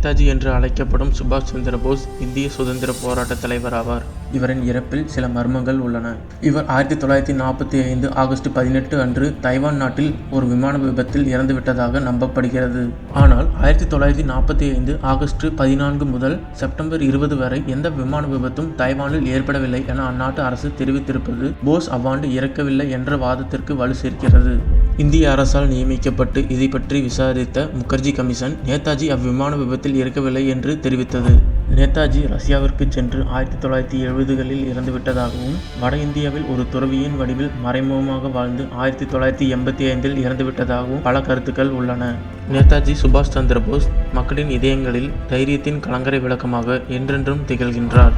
நேதாஜி என்று அழைக்கப்படும் சுபாஷ் சந்திர போஸ் இந்திய சுதந்திர போராட்ட தலைவர் ஆவார். இவரின் இறப்பில் சில மர்மங்கள் உள்ளன. இவர் 1945 ஆகஸ்ட் 18 அன்று தைவான் நாட்டில் ஒரு விமான விபத்தில் இறந்துவிட்டதாக நம்பப்படுகிறது. ஆனால் 1945 ஆகஸ்ட் 14 முதல் செப்டம்பர் 20 வரை எந்த விமான விபத்தும் தைவானில் ஏற்படவில்லை என அந்நாட்டு அரசு தெரிவித்திருப்பது போஸ் அவ்வாண்டு இறக்கவில்லை என்ற வாதத்திற்கு வலு சேர்க்கிறது. இந்திய அரசால் நியமிக்கப்பட்டு இதை பற்றி விசாரித்த முகர்ஜி கமிஷன் நேதாஜி அவ்விமான விபத்தில் இறக்கவில்லை என்று தெரிவித்தது. நேதாஜி ரஷ்யாவிற்கு சென்று 1970களில் இறந்துவிட்டதாகவும் வட இந்தியாவில் ஒரு துறவியின் வடிவில் மறைமுகமாக வாழ்ந்து 1985 இறந்துவிட்டதாகவும் பல கருத்துக்கள் உள்ளன. நேதாஜி சுபாஷ் சந்திர போஸ் மக்களின் இதயங்களில் தைரியத்தின் கலங்கரை விளக்கமாக என்றென்றும் திகழ்கின்றார்.